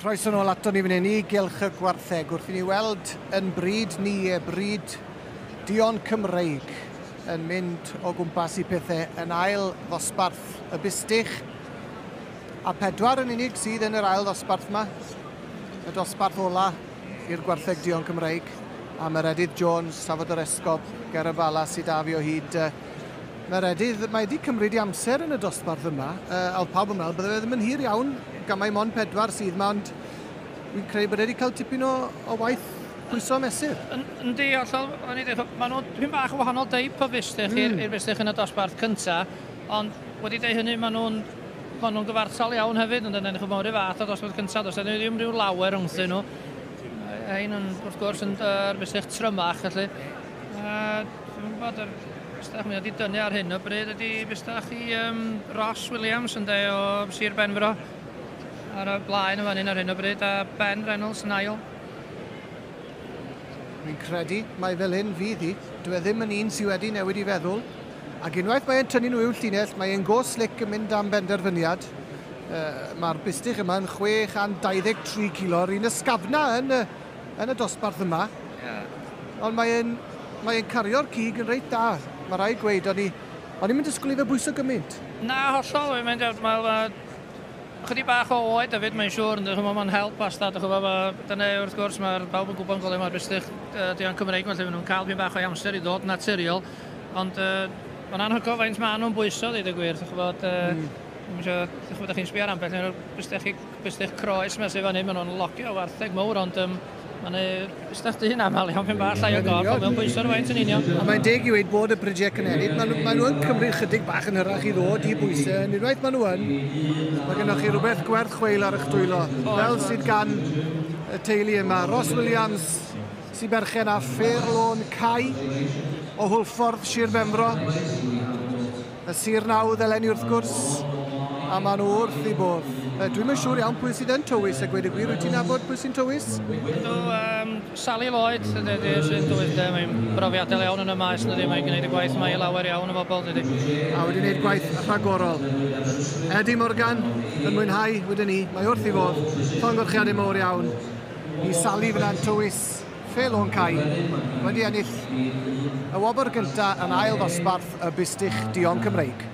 Croeso nôl ato ni fan hyn i Gylch y Gwartheg wrth i ni weld yn bryd ni, bryd Dion Cymreig yn mynd o gwmpas i pethau yn ail ddosbarth y bystych. A 4 yn unig sydd yn yr ail ddosbarth yma. Y dosbarth ola i'r Gwartheg Dion Cymreig. A Meredydd Jones, Tafod yr Esgob, Ger y Bala sydd â fi o hyd. Meredydd, mae wedi cymryd i amser yn y dosbarth yma. Al pawb yn meddwl, bydde fe ddim yn hir iawn gan mai mond 4 sydd yma, ond dwi'n creu bod wedi cael tipyn o waith pwyso mesur. Yndi, allol, dwi'n bach o wahanol deip o fystych i'r fystych yn y dosbarth cyntaf, ond wedi deud hynny, maen nhw'n gyfartal iawn hefyd, ond yn edrych o mawr i fath o dosbarth cyntaf, does yna ddim rhyw lawer rhwngthyn nhw. Ein yn, wrth gwrs, yn fystych trymach, felly. Dwi'n gwybod, yr fystych mi wedi dynnu ar hyn o bryd, ydy fystych i Ross Williams yn de o Sir Benfro. Ar y blaen yn fan hyn ar hyn o bryd, a Ben Reynolds yn ail. Mi'n credu mae fel hyn fydd hi. Dwi ddim yn un sydd wedi newid i feddwl. Ac unwaith mae'n tynnu nhw i'w llinell, mae'n go slick yn mynd am benderfyniad. Mae'r bystych yma yn 623 kilo, un ysgafna yn y dosbarth yma. Ond mae'n cario'r cig yn reit da. Mae rai gweud, o'n i'n mynd ysgol i fe bwyso gymaint. Na, hollol, mae'n mynd chydig bach o oed, David, mae'n siŵr, mae'n help wastad, dyna wrth gwrs, mae'r bawb yn gwybod yn golau mae'r bystych Dion Cymreig, felly maen nhw'n cael pyn bach o amser i ddod naturiol, ond mae'n anhygoel faint maen nhw'n bwyso, dweud y gwir, ddech chi'n sbio ar ambell, bystych croes mes i fan hyn, maen nhw'n locio o wartheg mawr, ond mae'n bystych dyn aml iawn pyn bach llai o gorff, ond mae'n bwyso'r faint yn union. A mae'n deg i weid bod y Brydiau Cynenid, maen nhw'n cymryd chydig bach yn hyrach i ddod i bwysau, yn unwaith maen nhw yn, mae gennych chi rhywbeth gwerth chweil ar eich dwylo, fel sydd gan y teulu yma. Ross Williams sy'n berchen â Fairlawn Cai o Hwlffordd, Sir Benfro, y Sir Nawdd eleni wrth gwrs, a maen nhw wrth i bodd. Dwi'n yn siŵr iawn pwy sydd yn tywys, a gweud y gwir, wyt ti'n nabod pwy sy'n tywys? Sally Lloyd, sy'n tywys, mae'n brofiadol iawn yn y maes, mae'n gwneud y gwaith mae lawer iawn o bobl. A wedi gwneud gwaith rhagorol. Eddie Morgan yn mwynhau wedyn ni, mae wrth i fod, llonggorchiadau mawr iawn i Sally fyna'n tywys Fairlawn Cai. Wedi ennill y wobr gyntaf yn ail ddosbarth y bystych Dion Cymreig.